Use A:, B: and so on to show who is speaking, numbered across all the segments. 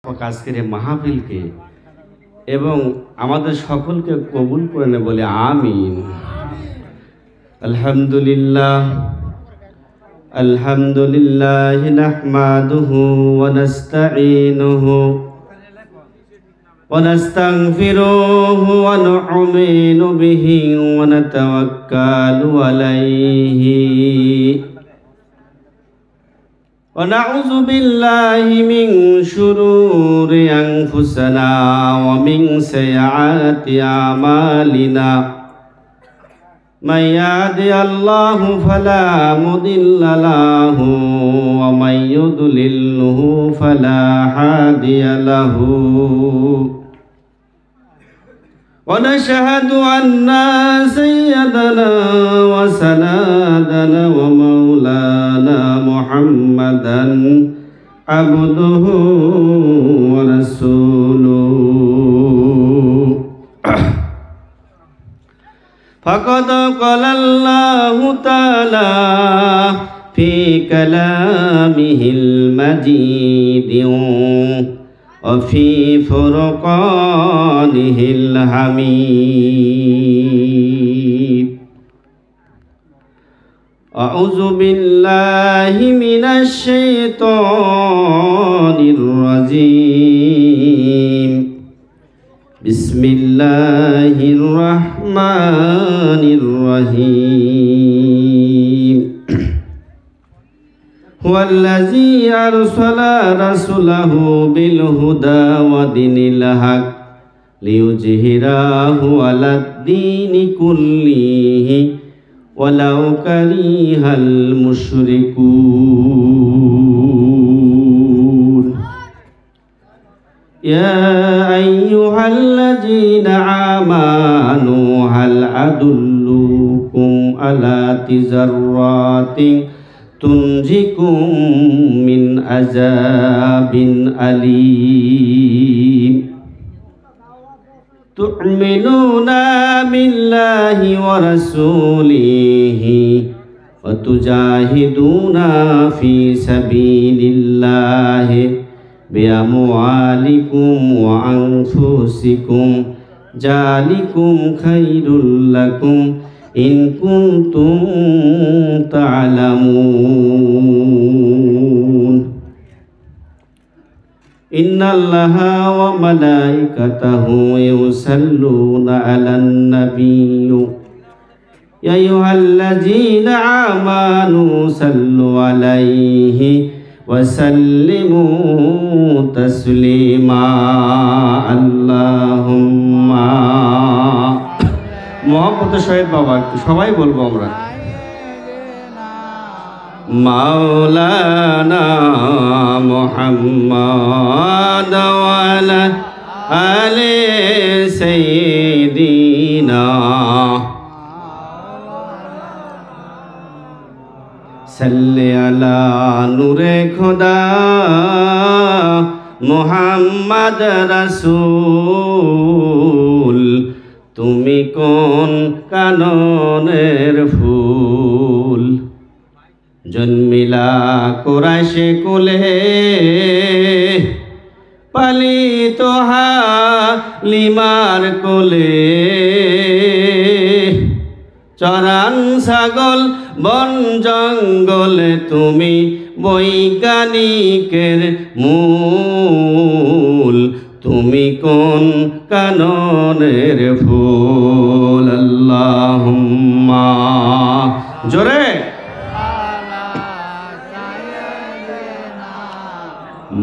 A: আজকের এই মাহফিলকে এবং আমাদের সকলকে কবুল করে নেন বলে আমিন। আলহামদুলিল্লাহ আলহামদুলিল্লাহ নাহমাদুহু ওয়া নাস্তাঈনুহু ওয়া নাস্তাগফিরুহু ওয়া নু'মিনু বিহি ওয়া নাতাওয়াক্কালু আলাইহি ونعوذ بالله من شرور أنفسنا ومن سيئات أعمالنا من يهده الله فلا مضل له ومن يضلله فلا هادي له ونشهد أن سيدنا وسندنا ومولانا محمدا عبده ورسوله فقد قال الله تعالى في كلامه المجيد وفي فرقانه الحميد أعوذ بالله من الشيطان الرجيم بسم الله الرحمن الرحيم هو الذي أرسل رسوله بالهدى ودين الحق ليظهره على الدين كله ولو كره المشركون يا أيها الذين آمنوا هل أدلكم على تجارات تنجيكم من عذاب أليم تؤمنون بالله ورسوله وتجاهدون في سبيل الله بأموالكم وأنفسكم ذلكم خير لكم إن كنتم تعلمون إن الله وملائكته يصلون على النبي يا أيها الذين آمنوا صلوا عليه وسلموا تسليما اللهم মোহাম্মদের সহিত বাবা একটু সবাই বলবো আমরা মাওলানা মুহাম্মদ ওয়া আলা আলি সাইয়্যিদিনা সাল্লি আলা নূরে খোদা মুহাম্মদ রাসূল তুমি কোন কাননের ফুল জন্মিলা কুরাইশে কুলে পালিত হালিমার কোলে চরান ছাগল বন জঙ্গলে তুমি বৈজ্ঞানিকের মূল তুমি কোন কাননের ফুল আল্লাহুম্মা জোরে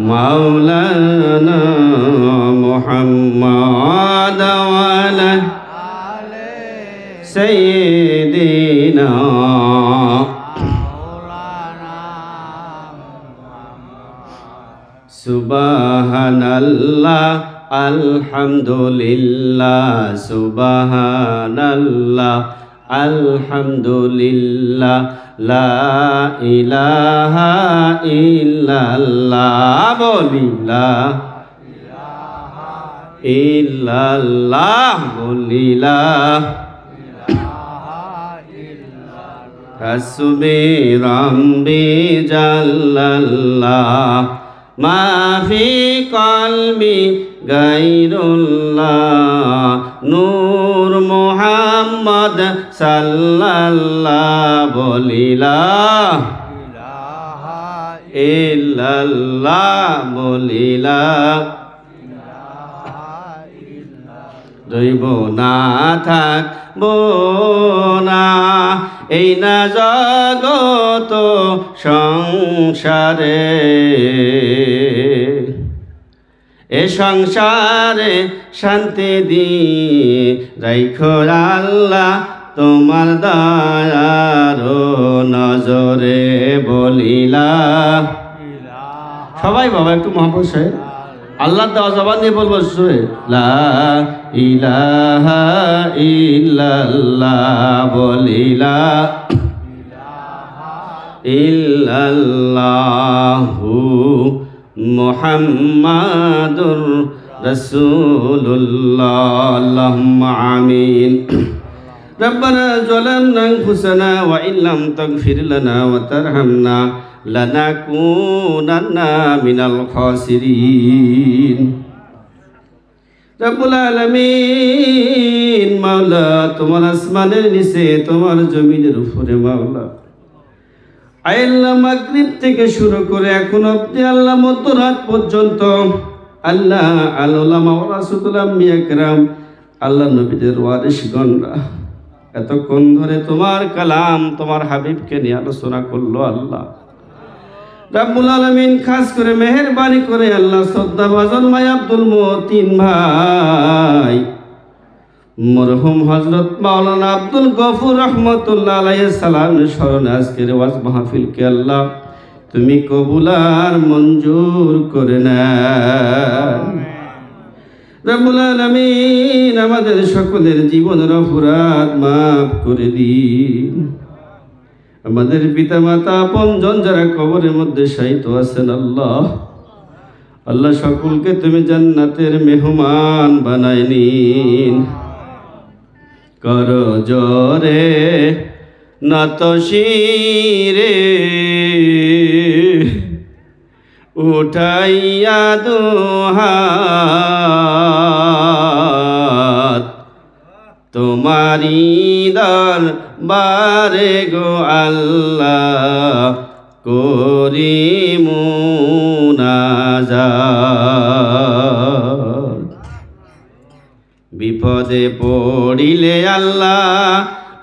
A: মাওলানা মুহাম্মদ ওয়া আলা সাইয়্যিদিনা সুবহানাল্লাহ আলহামদুলিল্লাহ সুবহানাল্লাহ আলহামদুলিল্লাহ লা ইলাহা ইল্লাল্লাহ বলি লা ইলাহা ইল্লাল্লাহ বলি লা ইলাহা ইল্লাল্লাহ হাসবি রাব্বি জাল্লাল্লাহ মাফি কলবি গায়রুল্লাহ নূর মুহাম্মদ সাল্লাল্লাহ বলিলা ইল্লাল্লাহ বলিলা রইব না থাকব না এই না জগত সংসারে এ সংসারে শান্তি দিয়ে রাইখো আল্লাহ তোমার দয়ার নজরে বলিলা সবাই বাবা একটু মহাপুরুষ আল্লাহ দেওয়া জবান দিয়ে বলবো লা ইলাহা ইল্লাল্লাহ বলিলা ইল্লাল্লাহু মুহাম্মাদুর রাসূলুল্লাহ আল্লাহুম্মা আমিন রব্বানা যালামনা আনফুসানা ওয়া ইল্লাম তাগফির লানা ওয়া তারহামনা লানাকুনান্না মিনাল খাসিরিন রব্বুল আলামিন মাওলা তোমার আসমানের নিচে তোমার জমিনের উপরে মাওলা আল্লাহ মাগরিব থেকে শুরু করে এখন অবধি আল্লাহ মধ্যরাত পর্যন্ত আল্লাহ আল উলামা ওয়া রাসূলুল আম্বিয়া কিরাম আল্লাহ নবীদের ওয়ারিসগণরা এতক্ষণ ধরে তোমার কালাম তোমার হাবিবকে নিয়ে আলোচনা করলো আল্লাহ রব্বুল আলামিন খাস করে মেহেরবানি করে আল্লাহ শ্রদ্ধাভাজন ভাই আব্দুল মতিন ভাই মরহুম হযরত মাওলানা আব্দুল গফুর রহমতুল্লাহ আলাইহিস সালামের স্মরণে আজকের ওয়াজ মাহফিলকে আল্লাহ তুমি কবুল আর মঞ্জুর করে নাও রব্বুল আলামিন আমাদের সকলের জীবনের অপরাধ মাফ করে দিন আমাদের পিতা মাতা আপনজন যারা কবরের মধ্যে শায়িত আছেন আল্লাহ আল্লাহ সকলকে তুমি জান্নাতের মেহমান বানায় নিন কর জোরে নত শিরে উঠাইয়া দুহাত তোমারি দরবারে গো আল্লাহ করি মুনাজাত বিপদে পড়িলে আল্লাহ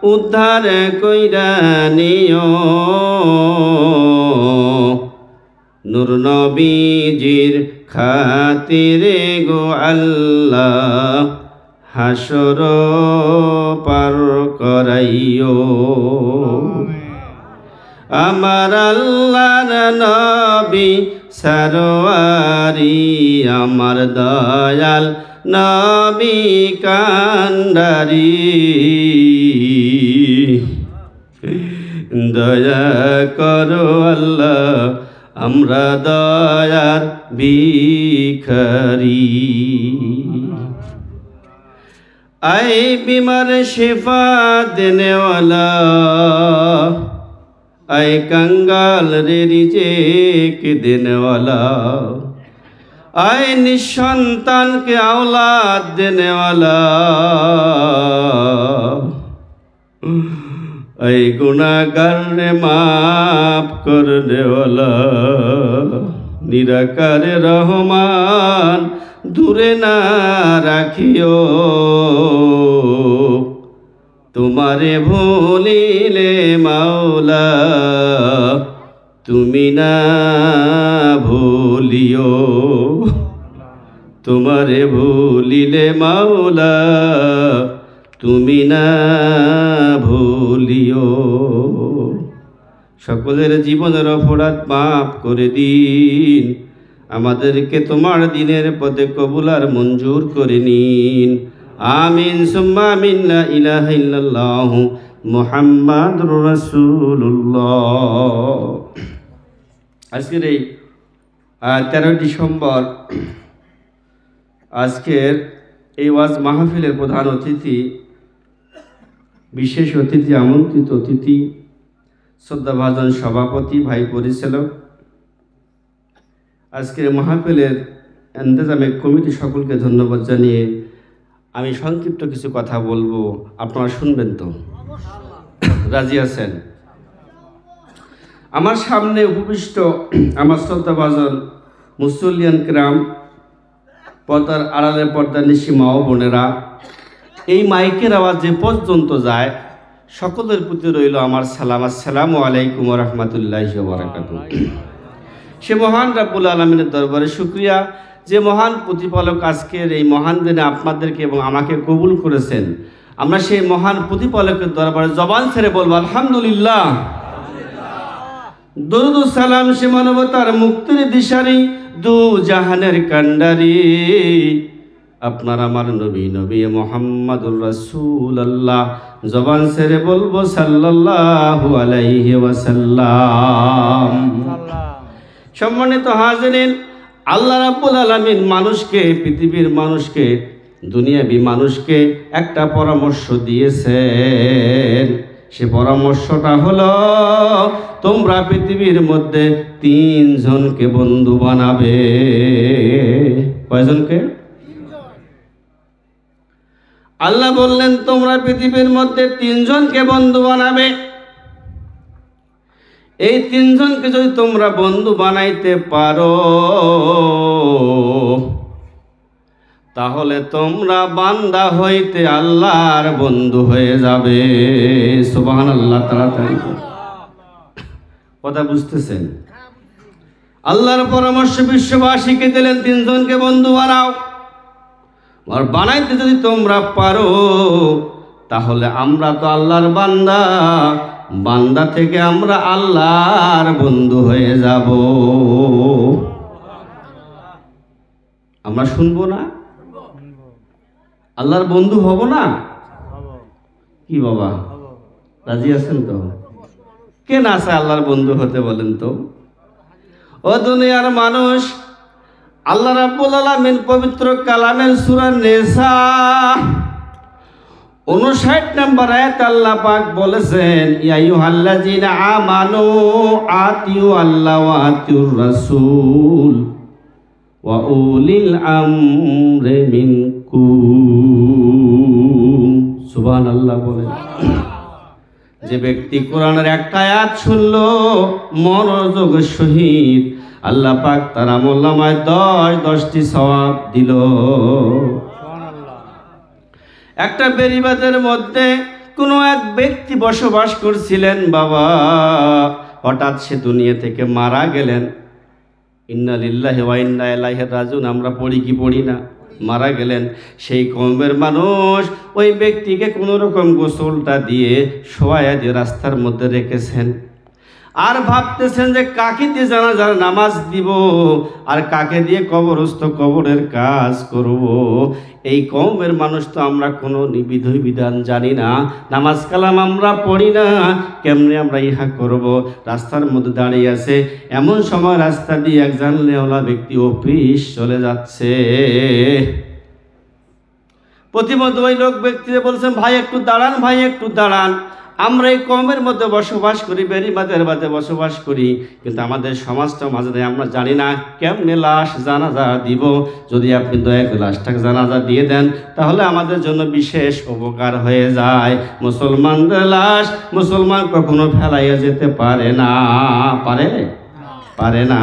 A: উদ্ধার কইরা নিও নূর নবীজির খাতিরে গো আল্লাহ হাসর পার করাইও আমার আল্লাহর নবী সরওয়ারি আমার দয়াল নবী কান্ডারি দয়া করো আল্লাহ আমরা দয়ার ভিখারি আই বিমার শিফা দেনে ওয়ালা আই कंगाल রে রিজিক দেনে ওয়ালা আই নিঃসন্তান কে औलाद দেনে ওয়ালা আই গুনাহগার রে মাফ করনে ওয়ালা নিরাকারে রহমান দূরে না রাখিও তোমারে ভুলিলে মাওলা তুমি না ভুলিও তোমারে ভুলিলে মাওলা তুমি না ভুলিও সকলের জীবনের অপরাধ মাফ করে দিন আমাদেরকে তোমার দিনের পথে কবুল আর মঞ্জুর করে নিন আমিন সুম্মা আমিন লা ইলাহা ইল্লাল্লাহু মুহাম্মাদুর রাসূলুল্লাহ আজকের এই 13 ডিসেম্বর আজকের এই ওয়াজ মাহফিলের প্রধান অতিথি বিশেষ অতিথি আমন্ত্রিত অতিথি শ্রদ্ধাভাজন সভাপতি ভাই পরিচালক আজকের মাহফিলের ইন্তেজামে কমিটি সকলকে ধন্যবাদ জানিয়ে আমি সংক্ষিপ্ত কিছু কথা বলবো, আপনারা শুনবেন তো? রাজি আছেন? আমার সামনে উপবিষ্ট আমার শ্রদ্ধাভাজন মুসল্লিয়ান কিরাম, পর্দার আড়ালে পর্দার নিশি মা ও বোনেরা, এই মাইকের আওয়াজ যে পর্যন্ত যায় সকলের প্রতি রইল আমার সালাম। আসসালামু আলাইকুম ওয়া রাহমাতুল্লাহি ওয়া বারাকাতুহু। সে মহান রাব্বুল আলামিনের দরবারে শুকরিয়া যে মহান প্রতিপালক আজকের এই মহান দিনে আপনাদেরকে এবং আমাকে কবুল করেছেন। আমরা সেই মহান প্রতিপালকের দরবারে জবান ছেড়ে বলবো আলহামদুলিল্লাহ। দরুদ ও সালাম সে মানবতার মুক্তির দিশারি, দু জাহানের কান্ডারি, আপনার আমার নবী নবী মুহাম্মাদুর রাসূলুল্লাহ। জবান ছেড়ে বলবো সাল্লাল্লাহু আলাইহি ওয়াসাল্লাম। সম্মানিত হাজিরিন, আল্লাহ রাব্বুল আলামিন মানুষকে, পৃথিবীর মানুষকে, দুনিয়াবী মানুষকে একটা পরামর্শ দিয়েছেন। সে পরামর্শটা হলো তোমরা পৃথিবীর মধ্যে 3 জনকে বন্ধু বানাবে। কয়জনকে? আল্লাহ বললেন তোমরা পৃথিবীর মধ্যে 3 জনকে বন্ধু বানাবে। এই 3 জনকে যদি তোমরা বন্ধু বানাইতে পারো তাহলে তোমরা বান্দা হইতে আল্লাহর বন্ধু হয়ে যাবে। সুবহানাল্লাহ। তাড়াতাড়ি কথা বুঝতেছেন? আল্লাহর পরামর্শ বিশ্ববাসীকে দিলেন 3 জনকে বন্ধু বানাও। আর বানাইতে যদি তোমরা পারো তাহলে আমরা তো আল্লাহর বান্দা, বান্দা থেকে আমরা আল্লাহর বন্ধু হয়ে যাব। আমরা শুনবো না? আল্লাহর বন্ধু হব না? কি বাবা, রাজি আছেন তো? কে না আছে আল্লাহর বন্ধু হতে বলেন তো? ও দুনিয়ার মানুষ, আল্লাহ রাব্বুল আলামিন পবিত্র কালামের সূরা নিসা 59 নম্বর আয়াত আল্লাহ পাক বলেছেন, ইয়া আইয়ুহাল্লাযীনা আমানু আতিউ আল্লাহ ওয়া আতিউর রাসূল ওয়া উলিল আমরি মিনকুম। সুবহানাল্লাহ বলেন। যে ব্যক্তি কোরআনের একটা আয়াত শুনলো মনোযোগের সহিত, আল্লাহ পাক তার আমলনামায় 10টি সওয়াব দিল। একটা বেরিবাদের মধ্যে কোনো এক ব্যক্তি বসবাস করছিলেন বাবা। হঠাৎ সে দুনিয়া থেকে মারা গেলেন। ইন্না লিল্লাহি ওয়া ইন্না ইলাইহি রাজিউন আমরা পড়ি কি পড়ি না? মারা গেলেন। সেই কওমের মানুষ ওই ব্যক্তিকে কোনো রকম গোসলটা দিয়ে শোয়ায়া দিয়ে রাস্তার মধ্যে রেখেছেন। আর ভাবতেছেন যে কাকে দিয়ে জানাজার নামাজ দিব আর কাকে দিয়ে কবরের কাজ করব। এই কওমের মানুষ তো আমরা কোনো বিধি বিধান জানি না, নামাজ কালাম আমরা পড়ি না, কেমনে আমরা ইহা করব? রাস্তার মধ্যে দাঁড়িয়ে আছে। এমন সময় রাস্তা দিয়ে এক জানলেওয়ালা ব্যক্তি অফিস চলে যাচ্ছে। প্রতিমধ্যে ওই লোক ব্যক্তিকে বলছেন, ভাই একটু দাঁড়ান, ভাই একটু দাঁড়ান। আমরা এই কওমের মধ্যে বসবাস করি, বেরিবাদের মাঝে বসবাস করি, কিন্তু আমাদের সমাজটা মাঝে নেই। আমরা জানি না কেমনে লাশ জানাজা দিব। যদি আপনি দয়া করে লাশটাকে জানাজা দিয়ে দেন তাহলে আমাদের জন্য বিশেষ উপকার হয়ে যায়। মুসলমানদের লাশ মুসলমান কখনো ফেলাইয়া যেতে পারে না। পারে না।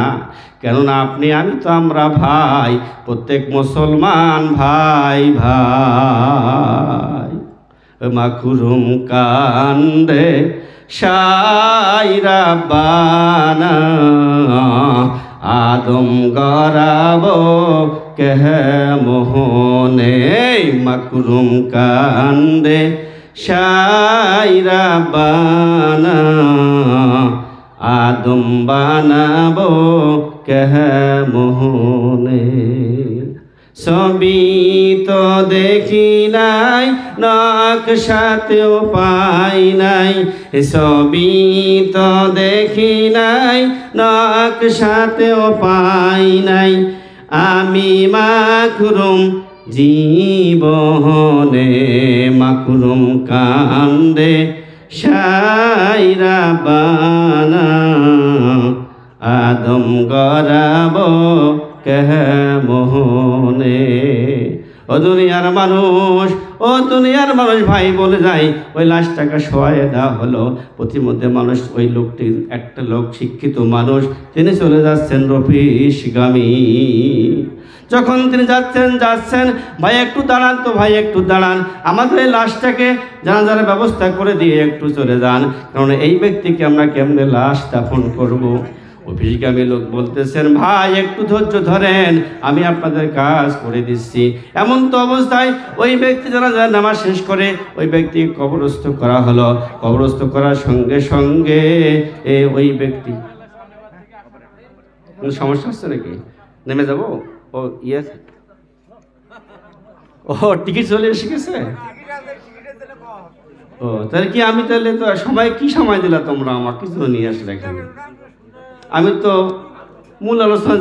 A: কেননা আপনি আমি তো আমরা ভাই, প্রত্যেক মুসলমান ভাই ভাই। মাখরুম কান্দে শাইরা বানা, আদম গরাব কেহ মোহনে। মাখরুম কান্দে শাইরা বানা, আদম বানাবো কেহ মোহনে। ছবি তো দেখি নাই, নকশাতেও পাই নাই। ছবি তো দেখি নাই, নকশাতেও পাই নাই। আমি মাখরুম জীবনে, মাখরুম কান্দে শাইরা বানা, আদম গরাব কেমনে। ও দুনিয়ার মানুষ ভাই বলে যায়, ওই লাশটাকে শোয়ায় দেওয়া হলো। প্রতিমধ্যে মানুষ, ওই লোকটি, একটা লোক শিক্ষিত মানুষ, তিনি চলে যাচ্ছেন রফিসগামী। যখন তিনি যাচ্ছেন, ভাই একটু দাঁড়ান তো, ভাই একটু দাঁড়ান, আমাদের এই লাশটাকে জানাজার ব্যবস্থা করে দিয়ে একটু চলে যান, কারণ এই ব্যক্তিকে আমরা কেমনে লাশ দাফন করব। অফিসগামী লোক বলতেছেন, ভাই একটু ধৈর্য ধরেন, আমি আপনাদের কাজ করে দিচ্ছি। এমন তো অবস্থায় ওই ব্যক্তি জানাজার নামাজ শেষ করে ওই ব্যক্তিকে কবরস্থ করা হলো। কবরস্থ করার সঙ্গে সঙ্গে ওই ব্যক্তি, কোনো সমস্যা হচ্ছে নাকি? নেমে যাবো? ও ইয়ে, ও টিকিট চলে এসে গেছে। ও তাহলে কি, আমি তাহলে তো কি সময় দিলা তোমরা আমার, কিছু নিয়ে আসলে এখানে? আমি তো মূল আলোচনা